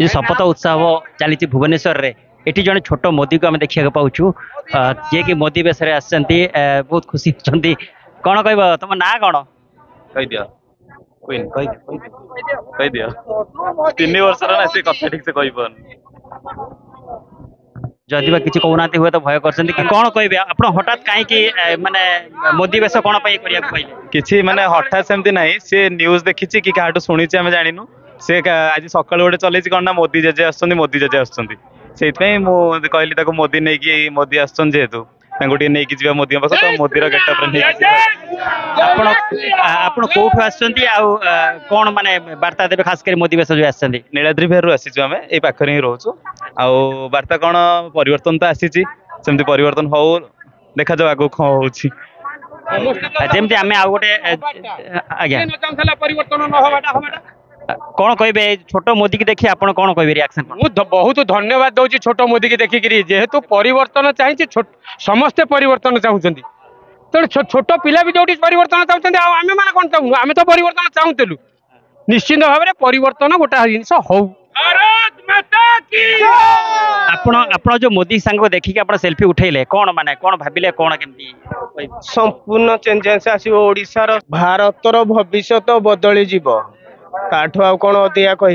ये शपथ उत्सव चली भुवनेश्वर रे एटी जड़े छोट मोदी को आम देखा पाचु जे कि मोदी बेस बहुत खुशी होती कौन कह तुम ना कौन कही दिया कही दिया 3 वर्ष ना से कथा ठीक से कही पार जदि किसी कहना हुए तो भय कर कौन कहे आप हठात कहीं माने मोदी बेस कौन कहले किसी माने हठात सेमती नहीं से न्यूज देखी कि क्या शुणी आम जानू से आज सका गोटे चलती कौन ना मोदी जेजे मोदी जेजे आसुँच कहली मोदी नहीं कि मोदी आसुन जेहेतु नहीं कि जी मोदी पास तो मोदीर गेटअप आप कौटू कौन माने वार्ता देवे खास कर मोदी बेस जो आस नीलाद्री फेर आसीचु आम ये पाखे ही रोचु आउ वार्ता कौन परिवर्तन तो आसी परिवर्तन हो देखा जाओ आगो कौन हो जमती आम आ गोटे आज्ञा कौन कहे छोट मोदी की देखिए आप कौन कहे रिएक्शन बहुत धन्यवाद दूसरी छोट मोदी की देखिक जेहेतु परिवर्तन चाहिए समस्ते परिवर्तन चाहते तो छोट पिला भी जो परिवर्तन चाहते आम मैंने कौन चाहूँ आम तो परिवर्तन चाहूलु निश्चित भाव में परिवर्तन गोटे जिन हो आपण जो मोदी सांग देखिक आप सेल्फी उठेले कौन माने कौन भाविले कौन केमती संपूर्ण चेंजेस आसो ओडिशार भारतर भविष्यत बदली जीव ताठू आ कौन अधिका कह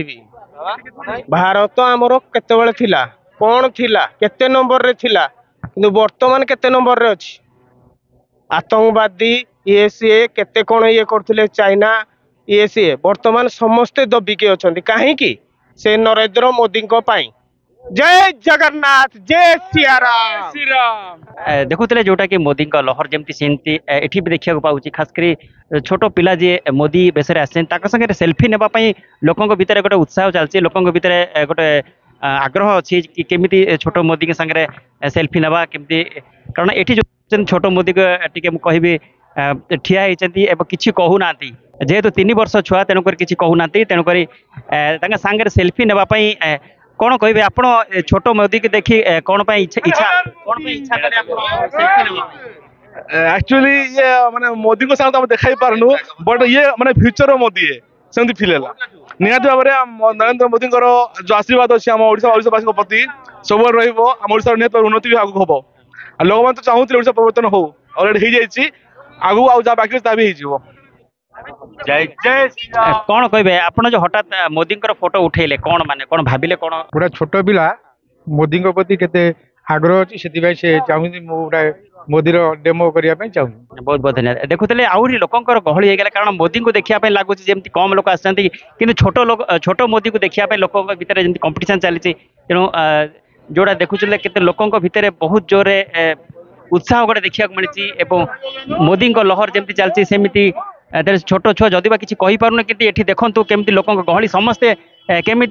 भारत आमर केतबेले थिला कौन थिला केते नंबर रे थिला किंतु वर्तमान केते नंबर रे अछि आतंकवादी ये सी केते कौन ये करथिले चाइना ये सी वर्तमान समस्ते दबिके अछंती काहे कि से नरेंद्र मोदी को पाई जय जगन्नाथ जय श्रीराम देखुले जोटा कि मोदी का लहर जमती सेमती एठी भी देखा पाऊँ खास कर छोट पिला जी मोदी बेस संगे सेल्फी नेबाई लोकों भीतर गोटे उत्साह चलती लोकों भीतर गोटे आग्रह अच्छी कि केमी छोट मोदी के संगे सेल्फी नेबा केमती कारण ये जो छोट मोदी को टी कहि ठिया होती किसी कहूना जेहेतु 3 वर्ष छुआ तेणुक किसी कहूना तेणुक सांगे सेल्फी नेबाई कौन कहे आप छोट मोदी की देखी कौन इच्छा एक्चुअली ये माने मोदी को साथ देखा पारनु बट ये माने फ्यूचर मोदी है सेमती फील है निहाती भाव में नरेंद्र मोदी जो आशीर्वाद अच्छी आम ओडिशावासी प्रति सब आम ओडिशा निहत उन्नति भी आगे हम लोक मैंने तो चाहूँ ओडिशा परिवर्तन हो अलरेडी हो जाए आगू आ बाकी भी हो कौन कहे आप जो हठात मोदी फोटो उठेले कौन माने कौन भाविले कौन गोटे छोट पिला मोदी प्रति केते आग्रह अच्छी से चाहूँगी गोटे मोदी डेमो करने चाहूँ बहुत बहुत धन्यवाद देखुले आहरी लोकर गहली होगा कारण मोदी को देखा लगुच जमी कम लोक आसती कि छोट मोदी को देखा लोक भीतर जमी कंपिटिशन चली तेणु जोड़ा देखुले केते लोकों भितर बहुत जोरे उत्साह गोटे देखा मिली मोदी लहर जमी चलती सेमती छोट छुआ जदि किसी कही पारुन कि देखु केमती लोक गहली समस्ते केमी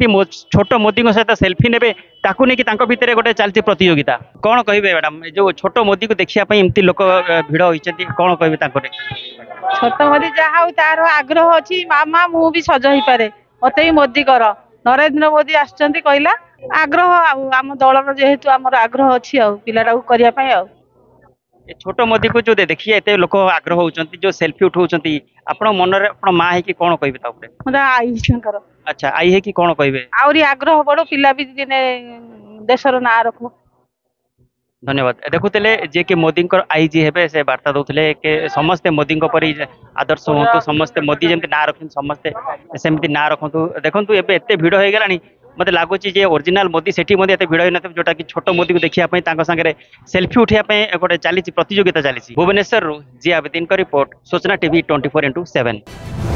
छोट मोदी सहित सेल्फी ने ताकू भितर गोटे चलती प्रतियोगिता कौन कहे मैडम जो छोट मोदी को देखापी एमती लोक भिड़ होती कौन कहे छोट मोदी जहाँ तार आग्रह अच्छी मामा मु भी सज हो पारे मत भी मोदी कर नरेंद्र मोदी आसचंती कहला आग्रह आम दलर जेहेतु आम आग्रह अच्छी पिलाटा करने छोट मोदी को जो देखिए एत लोक आग्रह होती जो सेल्फी उठाऊँ आपण मन माँ है कि कौन कहे आई अच्छा आई है कि कौन कहे आहरी आग्रह बड़ो पिला भी दिने देशर ना रखो धन्यवाद देखुले जे कि मोदी आई जी हे से वार्ता दौले कि समस्ते मोदी परी आदर्श हूँ समस्ते मोदी जमी ना रखते समस्ते सेमती ना रखु देखु एत भिड़ हो गलानी मत लगुच ओरिजिनल मोदी से भिड़ होना जोटा कि छोट मोदी को देखा सागर सेल्फी उठाई गोटे चली प्रतियोगिता चली भुवनेश्वर जियाबुद्दीन का रिपोर्ट सूचना टीवी 24x7।